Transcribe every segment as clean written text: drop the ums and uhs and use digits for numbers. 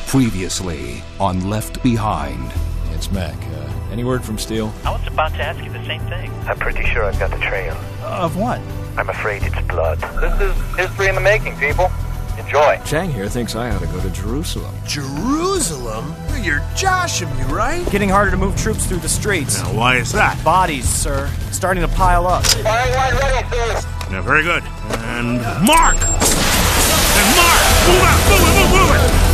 Previously on Left Behind. It's Mac. Any word from Steele? I was about to ask you the same thing. I'm pretty sure I've got the trail. Of what? I'm afraid it's blood. This is history in the making, people. Enjoy. Chang here thinks I ought to go to Jerusalem. Jerusalem? You're joshing me, right? Getting harder to move troops through the streets. Now, why is that? Bodies, sir. Starting to pile up. Firing line ready, sir. Yeah, very good. And mark! And mark! Move out! Move it!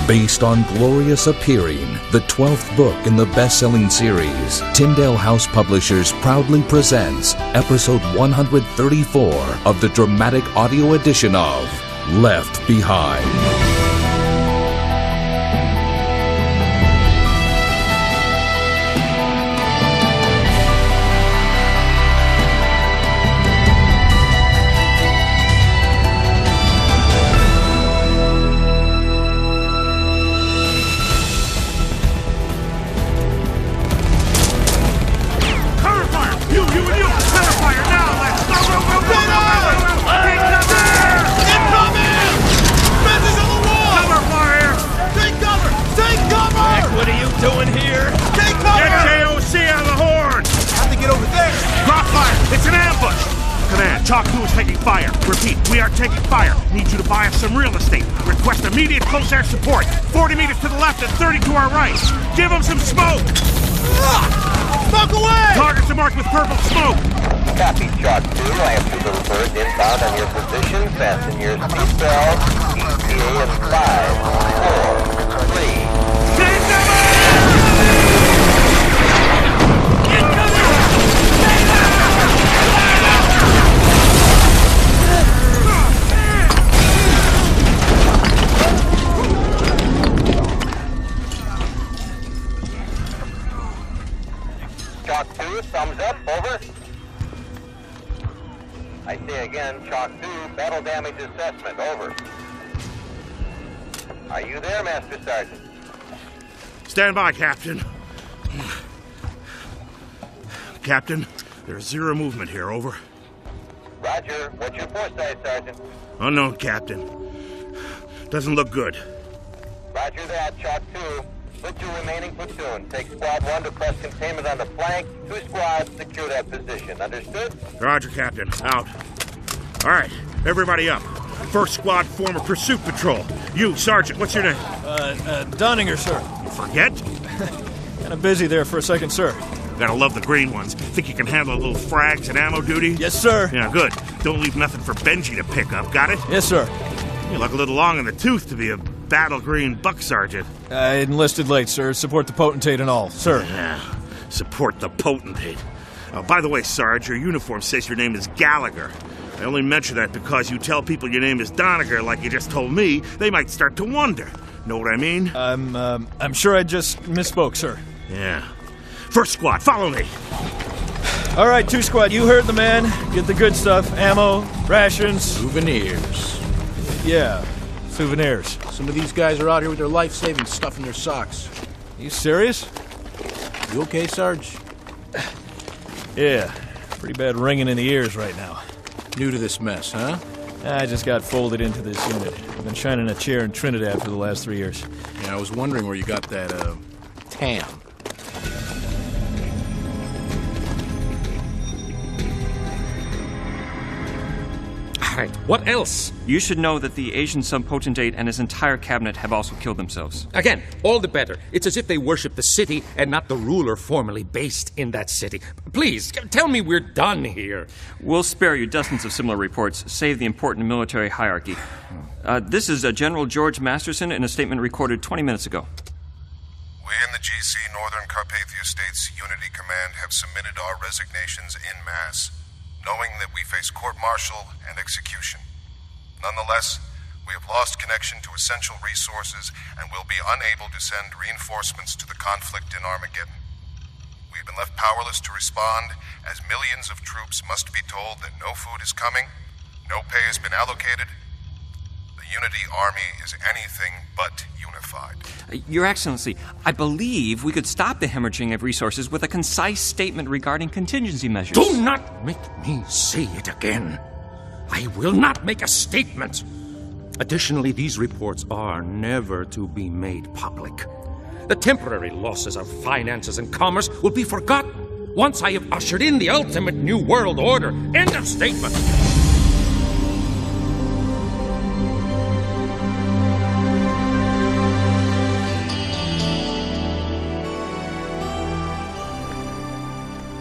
Based on Glorious Appearing, the 12th book in the best-selling series, Tyndale House Publishers proudly presents episode 134 of the dramatic audio edition of Left Behind. Chalk 2 is taking fire. Repeat, we are taking fire. Need you to buy us some real estate. Request immediate close air support. 40 meters to the left and 30 to our right. Give them some smoke. Smoke away! Targets are marked with purple smoke. Copy, Chalk 2. I have two little birds inbound on your position. Fasten your seatbelts. ETA in 5, 4, 3. Take them out! Chalk 2, thumbs up, over. I say again, Chalk 2, battle damage assessment, over. Are you there, Master Sergeant? Stand by, Captain. Captain, there's zero movement here, over. Roger, what's your foresight, Sergeant? Unknown, Captain. Doesn't look good. Roger that, Chalk 2. Split your remaining platoon. Take squad 1 to press containment on the flank. 2 squads secure that position. Understood? Roger, Captain. Out. All right, everybody up. First squad form a pursuit patrol. You, Sergeant, what's your name? Donninger, sir. You forget? Kind of busy there for a second, sir. Gotta love the green ones. Think you can handle a little frags and ammo duty? Yes, sir. Yeah, good. Don't leave nothing for Benji to pick up, got it? Yes, sir. You look a little long in the tooth to be a battle green buck sergeant. I enlisted late, sir. Support the potentate and all, sir. Yeah, support the potentate. By the way, Sarge, your uniform says your name is Gallagher. I only mention that because you tell people your name is Donninger like you just told me, they might start to wonder. Know what I mean? I'm sure I just misspoke, sir. Yeah. First squad, follow me. All right, 2 squad, you heard the man. Get the good stuff. Ammo, rations. Souvenirs. Yeah, souvenirs. Some of these guys are out here with their life-saving stuff in their socks. You serious? You okay, Sarge? Yeah, pretty bad ringing in the ears right now. New to this mess, huh? I just got folded into this unit. I've been shining a chair in Trinidad for the last 3 years. Yeah, I was wondering where you got that, tam. Alright, what else? You should know that the Asian subpotentate and his entire cabinet have also killed themselves. Again, all the better. It's as if they worship the city and not the ruler formerly based in that city. Please, tell me we're done here. We'll spare you dozens of similar reports, save the important military hierarchy. This is General George Masterson in a statement recorded 20 minutes ago. We in the GC Northern Carpathia States Unity Command have submitted our resignations en masse, knowing that we face court-martial and execution. Nonetheless, we have lost connection to essential resources and will be unable to send reinforcements to the conflict in Armageddon. We've been left powerless to respond, as millions of troops must be told that no food is coming, no pay has been allocated, The Unity Army is anything but unified. Your Excellency, I believe we could stop the hemorrhaging of resources with a concise statement regarding contingency measures. Do not make me say it again. I will not make a statement. Additionally, these reports are never to be made public. The temporary losses of finances and commerce will be forgotten once I have ushered in the ultimate new world order. End of statement.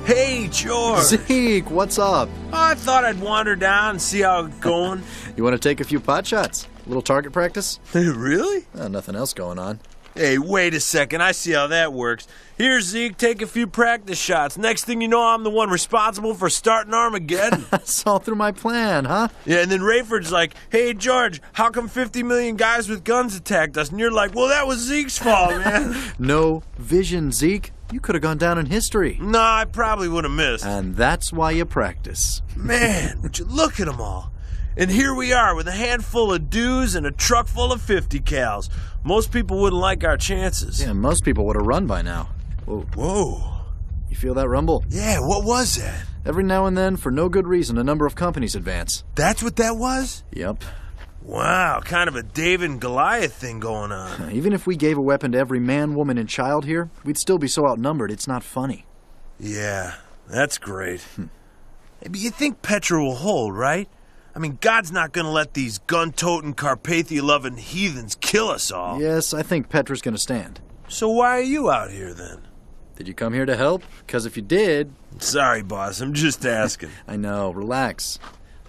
Hey, George! Zeke, what's up? I thought I'd wander down and see how it's going. You want to take a few pot shots? A little target practice? Really? Nothing else going on. Hey, wait a second. I see how that works. Here, Zeke, take a few practice shots. Next thing you know, I'm the one responsible for starting Armageddon. That's all through my plan, huh? Yeah, and then Rayford's like, hey, George, how come 50 million guys with guns attacked us? And you're like, well, that was Zeke's fault, man. No vision, Zeke. You could have gone down in history. Nah, I probably would have missed. And that's why you practice. Man, would you look at them all. And here we are with a handful of dudes and a truck full of 50 cals. Most people wouldn't like our chances. Yeah, most people would have run by now. Whoa. You feel that rumble? Yeah, what was that? Every now and then, for no good reason, a number of companies advance. That's what that was? Yep. Wow, kind of a David and Goliath thing going on. Even if we gave a weapon to every man, woman, and child here, we'd still be so outnumbered it's not funny. Yeah, that's great. But you think Petra will hold, right? I mean, God's not gonna let these gun-toting, Carpathia-loving heathens kill us all. Yes, I think Petra's gonna stand. So why are you out here, then? Did you come here to help? Because if you did... Sorry, boss, I'm just asking. I know, relax.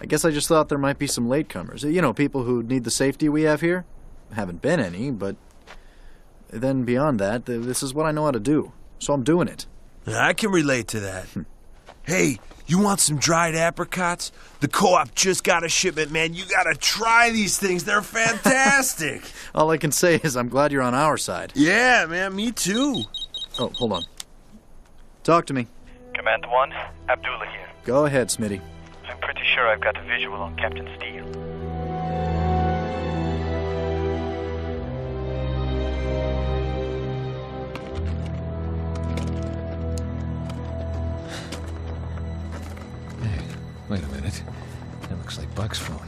I guess I just thought there might be some latecomers. You know, people who need the safety we have here. Haven't been any, but... Then beyond that, this is what I know how to do. So I'm doing it. I can relate to that. Hey, you want some dried apricots? The co-op just got a shipment, man. You gotta try these things. They're fantastic. All I can say is I'm glad you're on our side. Yeah, man, me too. Oh, hold on. Talk to me. Command 1, Abdullah here. Go ahead, Smitty. I'm pretty sure I've got a visual on Captain Steele. Wait a minute. That looks like Buck's phone.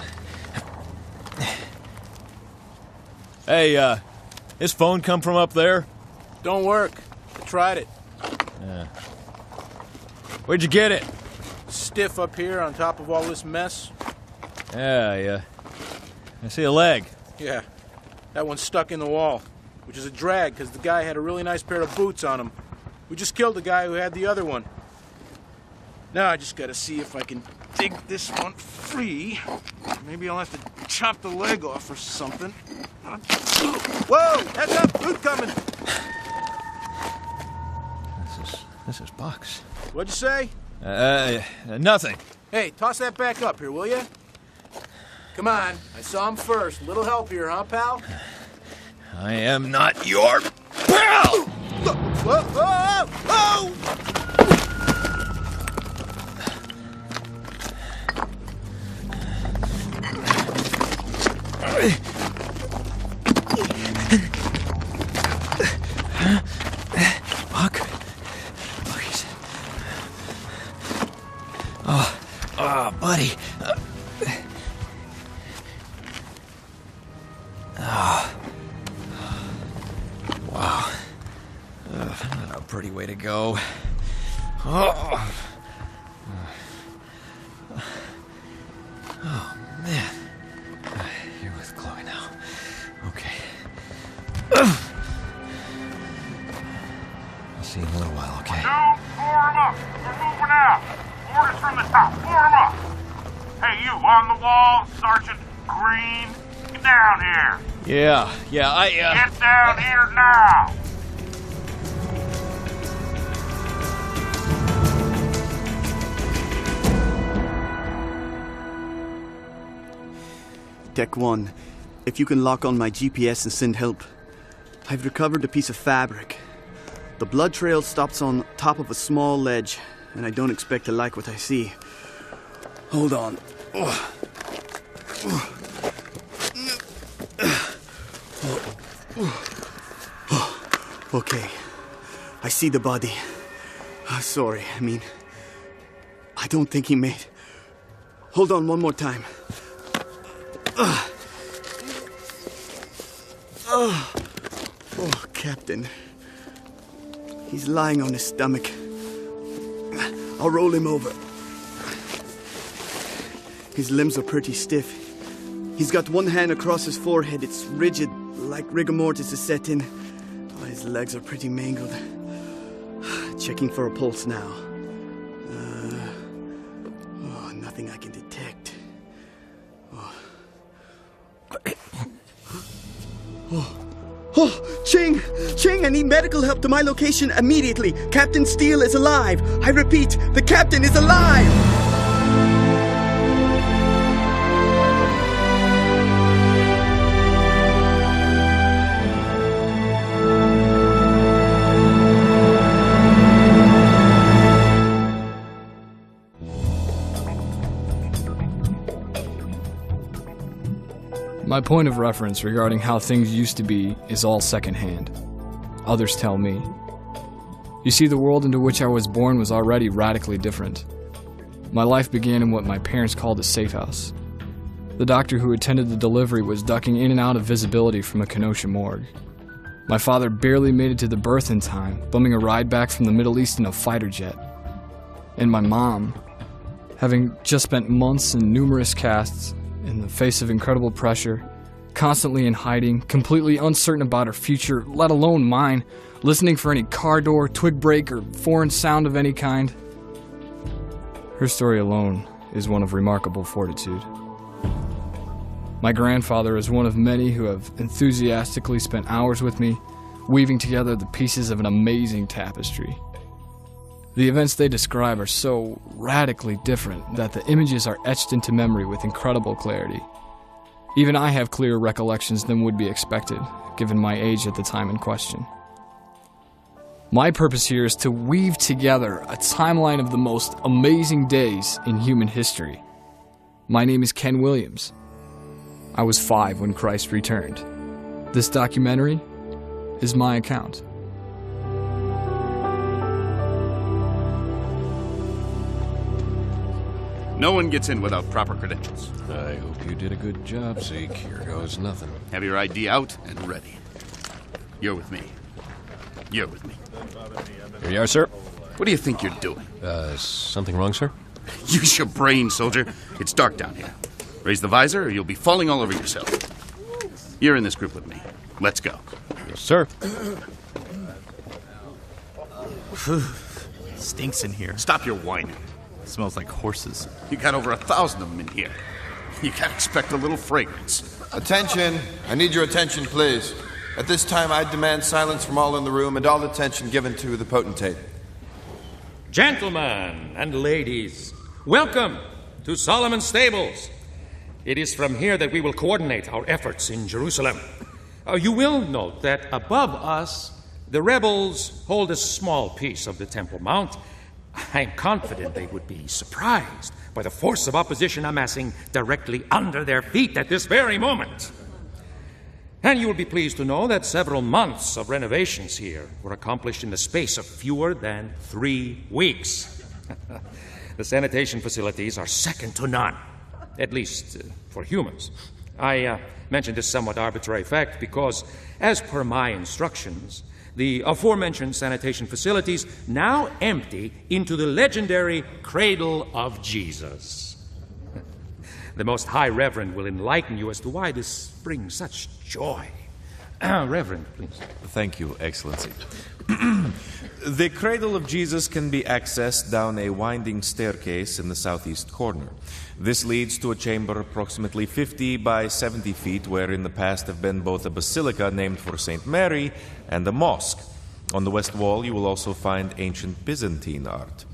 Hey, his phone come from up there? Don't work. Tried it. Where'd you get it? Stiff up here on top of all this mess. Yeah. I see a leg. Yeah. That one's stuck in the wall, which is a drag because the guy had a really nice pair of boots on him. We just killed the guy who had the other one. Now I just gotta see if I can dig this one free. Maybe I'll have to chop the leg off or something. Whoa! Heads up! Boot coming! This is Buck's. What'd you say? Nothing. Hey, toss that back up here, will you? Come on. I saw him first. Little help here, huh, pal? I am not your pal! Whoa! Whoa! Whoa! Buck? Please. Oh, buddy. Wow. Not a pretty way to go. Oh, man. You're with Chloe now. Okay. I'll see you in a little while, okay? Don't form up. We're moving out. Orders from the top. Form up. Hey, you on the wall, Sergeant Green? Get down here. Yeah, Get down here now. Tech 1, if you can lock on my GPS and send help. I've recovered a piece of fabric. The blood trail stops on top of a small ledge, and I don't expect to like what I see. Hold on. Okay. I see the body. Sorry, I don't think he made... Hold on one more time. Oh, Captain. He's lying on his stomach. I'll roll him over. His limbs are pretty stiff. He's got one hand across his forehead. It's rigid, like rigor mortis is set in. Oh, his legs are pretty mangled. Checking for a pulse now. Nothing I can detect. Ching! Ching, I need medical help to my location immediately. Captain Steele is alive. I repeat, the captain is alive! My point of reference regarding how things used to be is all secondhand. Others tell me. You see, the world into which I was born was already radically different. My life began in what my parents called a safe house. The doctor who attended the delivery was ducking in and out of visibility from a Kenosha morgue. My father barely made it to the birth in time, bumming a ride back from the Middle East in a fighter jet. And my mom, having just spent months in numerous casts, in the face of incredible pressure, constantly in hiding, completely uncertain about her future, let alone mine, listening for any car door, twig break, or foreign sound of any kind. Her story alone is one of remarkable fortitude. My grandfather is one of many who have enthusiastically spent hours with me, weaving together the pieces of an amazing tapestry. The events they describe are so radically different that the images are etched into memory with incredible clarity. Even I have clearer recollections than would be expected, given my age at the time in question. My purpose here is to weave together a timeline of the most amazing days in human history. My name is Ken Williams. I was 5 when Christ returned. This documentary is my account. No one gets in without proper credentials. I hope you did a good job, Zeke. Here goes nothing. Have your ID out and ready. You're with me. You're with me. Here you are, sir. What do you think you're doing? Something wrong, sir? Use your brain, soldier. It's dark down here. Raise the visor or you'll be falling all over yourself. You're in this group with me. Let's go. Yes, sir. Stinks in here. Stop your whining. Smells like horses. You got over 1,000 of them in here. You can't expect a little fragrance. Attention. I need your attention, please. At this time, I demand silence from all in the room and all attention given to the potentate. Gentlemen and ladies, welcome to Solomon's Stables. It is from here that we will coordinate our efforts in Jerusalem. You will note that above us, the rebels hold a small piece of the Temple Mount. I am confident they would be surprised by the force of opposition amassing directly under their feet at this very moment. And you will be pleased to know that several months of renovations here were accomplished in the space of fewer than 3 weeks. The sanitation facilities are second to none, at least for humans. I mention this somewhat arbitrary fact because, as per my instructions, the aforementioned sanitation facilities now empty into the legendary Cradle of Jesus. The Most High Reverend will enlighten you as to why this brings such joy. Reverend, please. Thank you, Excellency. The Cradle of Jesus can be accessed down a winding staircase in the southeast corner. This leads to a chamber approximately 50 by 70 feet where in the past have been both a basilica named for St. Mary and a mosque. On the west wall you will also find ancient Byzantine art.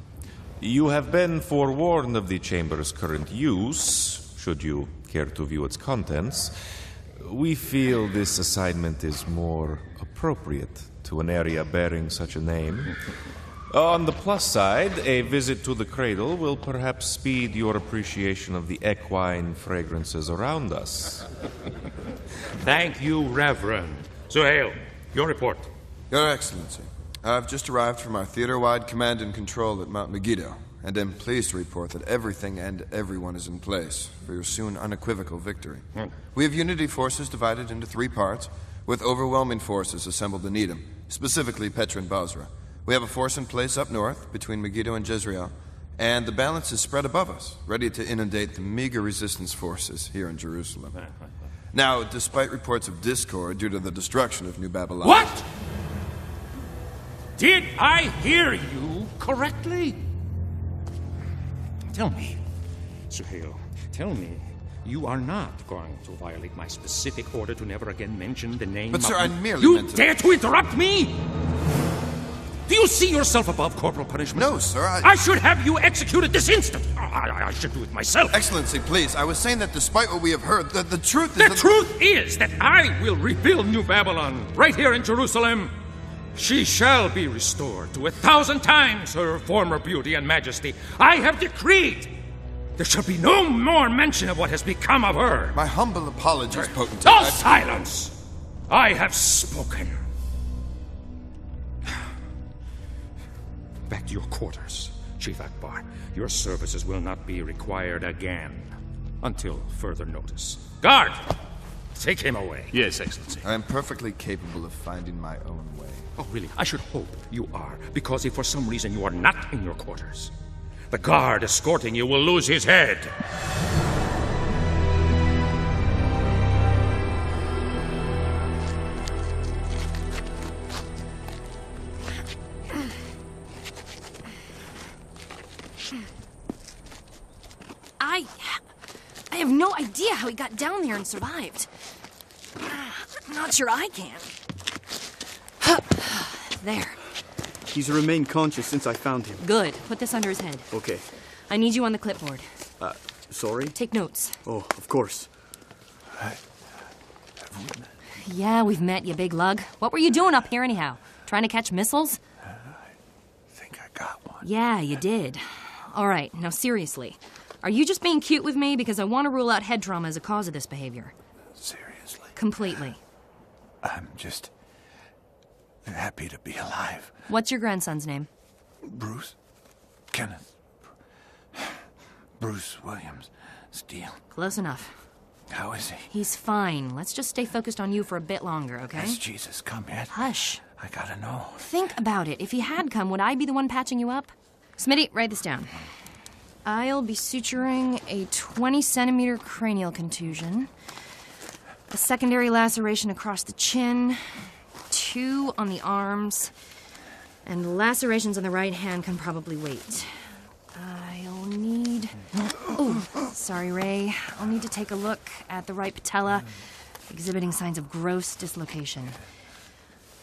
You have been forewarned of the chamber's current use, should you care to view its contents. We feel this assignment is more appropriate to an area bearing such a name. On the plus side, a visit to the cradle will perhaps speed your appreciation of the equine fragrances around us. Thank you, Reverend. Suhail, your report. Your Excellency, I've just arrived from our theater-wide command and control at Mount Megiddo, and am pleased to report that everything and everyone is in place for your soon unequivocal victory. We have unity forces divided into 3 parts, with overwhelming forces assembled in Edom, specifically Petra and Basra. We have a force in place up north, between Megiddo and Jezreel, and the balance is spread above us, ready to inundate the meager resistance forces here in Jerusalem. Now, despite reports of discord due to the destruction of New Babylon... What? Did I hear you correctly? Tell me, Suhail, tell me, you are not going to violate my specific order to never again mention the name But, of... sir, I merely You meant to... dare to interrupt me? Do you see yourself above corporal punishment? No, sir, I should have you executed this instant. I should do it myself. Excellency, please, I was saying that despite what we have heard, the truth is The that... truth is that I will rebuild New Babylon right here in Jerusalem. She shall be restored to 1,000 times her former beauty and majesty. I have decreed there shall be no more mention of what has become of her. My humble apologies, Potentate. No silence! I have spoken. Back to your quarters, Chief Akbar. Your services will not be required again until further notice. Guard! Take him away. Yes, Excellency. I am perfectly capable of finding my own way. Oh, really? I should hope you are, because if for some reason you are not in your quarters, the guard escorting you will lose his head. I have no idea how he got down there and survived. I'm not sure I can. There. He's remained conscious since I found him. Good. Put this under his head. Okay. I need you on the clipboard. Sorry? Take notes. Oh, of course. Yeah, we've met, you big lug. What were you doing up here anyhow? Trying to catch missiles? I think I got one. Yeah, you did. All right, now seriously. Are you just being cute with me because I want to rule out head trauma as a cause of this behavior? Seriously? Completely. I'm just happy to be alive. What's your grandson's name? Bruce? Kenneth? Bruce Williams Steele. Close enough. How is he? He's fine. Let's just stay focused on you for a bit longer, okay? Has Jesus come yet? Hush. I gotta know. Think about it. If he had come, would I be the one patching you up? Smitty, write this down. I'll be suturing a 20-centimeter cranial contusion, a secondary laceration across the chin, 2 on the arms, and lacerations on the right hand can probably wait. I'll need... Oh, sorry, Ray. I'll need to take a look at the right patella, exhibiting signs of gross dislocation.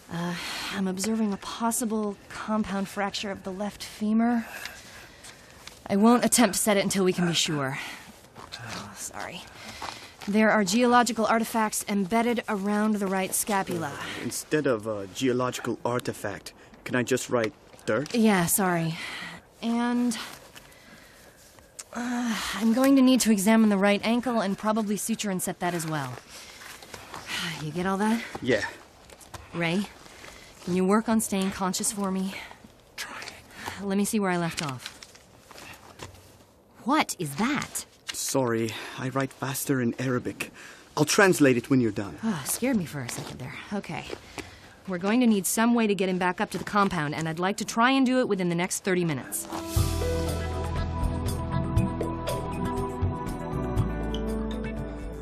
I'm observing a possible compound fracture of the left femur. I won't attempt to set it until we can be sure. Oh, sorry. There are geological artifacts embedded around the right scapula. Instead of a geological artifact, can I just write dirt? Yeah, sorry. And I'm going to need to examine the right ankle and probably suture and set that as well. You get all that? Yeah. Ray, can you work on staying conscious for me? Trying. Let me see where I left off. What is that? Sorry, I write faster in Arabic. I'll translate it when you're done. Oh, scared me for a second there. Okay. We're going to need some way to get him back up to the compound, and I'd like to try and do it within the next 30 minutes.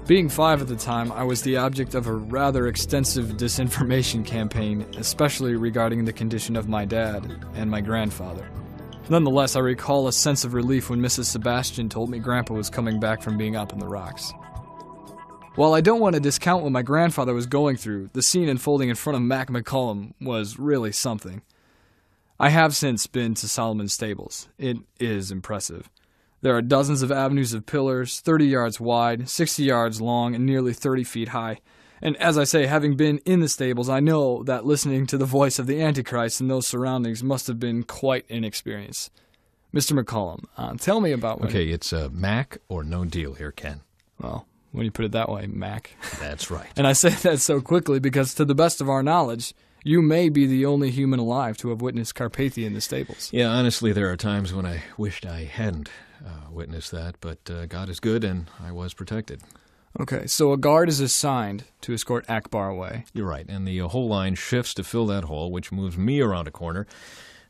Being 5 at the time, I was the object of a rather extensive disinformation campaign, especially regarding the condition of my dad and my grandfather. Nonetheless, I recall a sense of relief when Mrs. Sebastian told me Grandpa was coming back from being up in the rocks. While I don't want to discount what my grandfather was going through, the scene unfolding in front of Mac McCullum was really something. I have since been to Solomon's Stables. It is impressive. There are dozens of avenues of pillars, 30 yards wide, 60 yards long, and nearly 30 feet high. And as I say, having been in the stables, I know that listening to the voice of the Antichrist in those surroundings must have been quite an experience. Mr. McCullum, tell me about when... Okay, it's a Mac or no deal here, Ken. Well, when you put it that way, Mac. That's right. And I say that so quickly because, to the best of our knowledge, you may be the only human alive to have witnessed Carpathia in the stables. Yeah, honestly, there are times when I wished I hadn't witnessed that, but God is good, and I was protected. Okay, so a guard is assigned to escort Akbar away. You're right, and the whole line shifts to fill that hole, which moves me around a corner,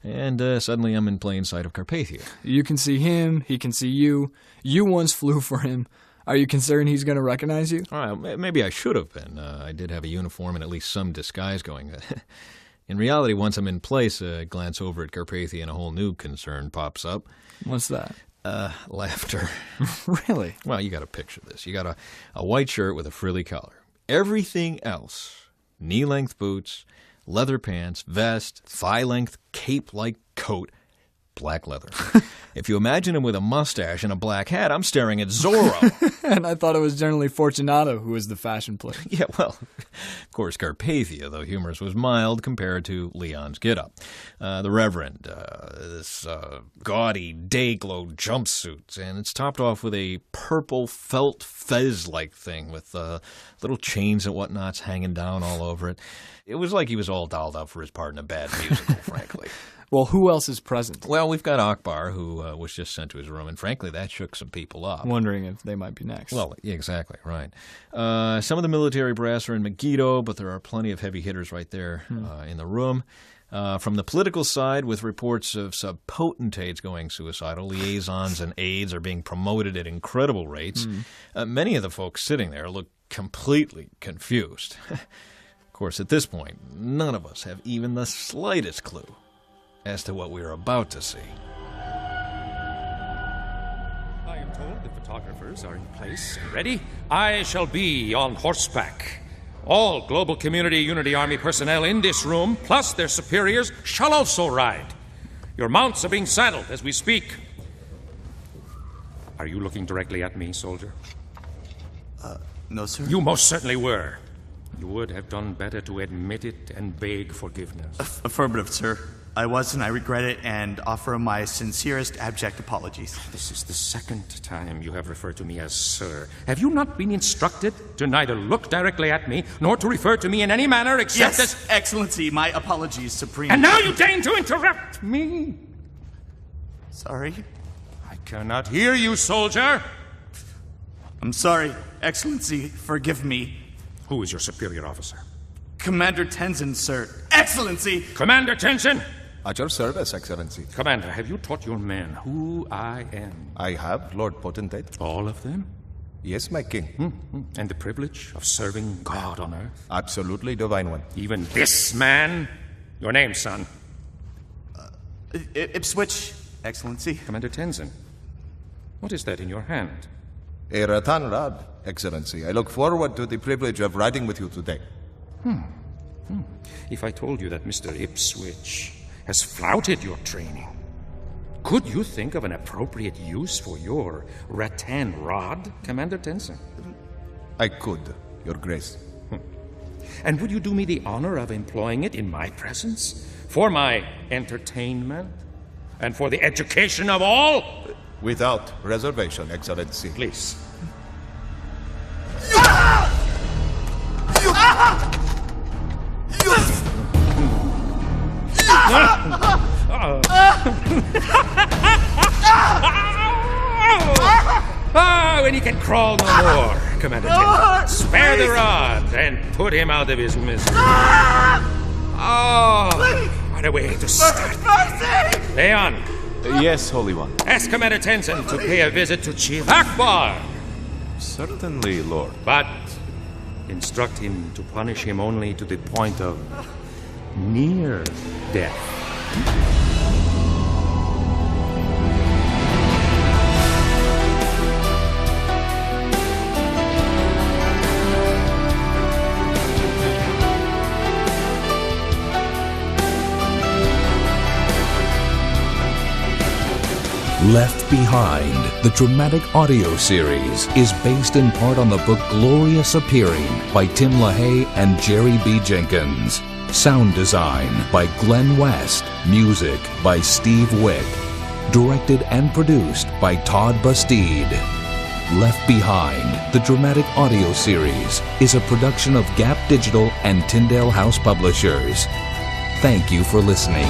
and suddenly I'm in plain sight of Carpathia. You can see him, he can see you. You once flew for him. Are you concerned he's going to recognize you? All right, maybe I should have been. I did have a uniform and at least some disguise going. In reality, once I'm in place, I glance over at Carpathia and a whole new concern pops up. What's that? Laughter. Really? Well, you got to picture this. You got a white shirt with a frilly collar. Everything else, knee-length boots, leather pants, vest, thigh-length cape-like coat, black leather. If you imagine him with a mustache and a black hat, I'm staring at Zorro. And I thought it was generally Fortunato who was the fashion plate. Yeah, well, of course, Carpathia, though humorous, was mild compared to Leon's get-up. The Reverend, this gaudy day-glow jumpsuit, and it's topped off with a purple felt fez-like thing with little chains and whatnots hanging down all over it. It was like he was all dolled up for his part in a bad musical, frankly. Well, who else is present? Well, we've got Akbar, who was just sent to his room, and frankly, that shook some people up. Wondering if they might be next. Well, yeah, exactly, right. Some of the military brass are in Megiddo, but there are plenty of heavy hitters right there in the room. From the political side, with reports of sub-potentates going suicidal, liaisons and aides are being promoted at incredible rates. Many of the folks sitting there look completely confused. Of course, at this point, none of us have even the slightest clue as to what we're about to see. I am told the photographers are in place and ready. I shall be on horseback. All Global Community Unity Army personnel in this room, plus their superiors, shall also ride. Your mounts are being saddled as we speak. Are you looking directly at me, soldier? No, sir. You most certainly were. You would have done better to admit it and beg forgiveness. Affirmative, sir. I was, and I regret it, and offer my sincerest abject apologies. This is the second time you have referred to me as sir. Have you not been instructed to neither look directly at me, nor to refer to me in any manner except as... Yes, Excellency, my apologies, Supreme... And now you deign to interrupt me! Sorry? I cannot hear you, soldier! I'm sorry, Excellency, forgive me. Who is your superior officer? Commander Tenzin, sir. Excellency! Commander Tenzin! At your service, Excellency. Commander, have you taught your men who I am? I have, Lord Potentate. All of them? Yes, my king. And the privilege of serving God on earth? Absolutely, Divine One. Even this man? Your name, son? Ipswich, Excellency. Commander Tenzin, what is that in your hand? A rattan rod, Excellency. I look forward to the privilege of riding with you today. If I told you that Mr. Ipswich has flouted your training, could you think of an appropriate use for your rattan rod, Commander Tenzin? I could, Your Grace. And would you do me the honor of employing it in my presence? For my entertainment? And for the education of all? Without reservation, Excellency. Please. When he can crawl no more, Commander Tenzin. Spare the rod and put him out of his misery. What a way to start. Leon. Yes, Holy One. Ask Commander Tenzin to pay a visit to Chief Akbar. Certainly, Lord. But instruct him to punish him only to the point of near death. Left Behind, the dramatic audio series, is based in part on the book Glorious Appearing by Tim LaHaye and Jerry B. Jenkins. Sound design by Glenn West. Music by Steve Wick. Directed and produced by Todd Bastide. Left Behind, the dramatic audio series, is a production of Gap Digital and Tyndale House Publishers. Thank you for listening.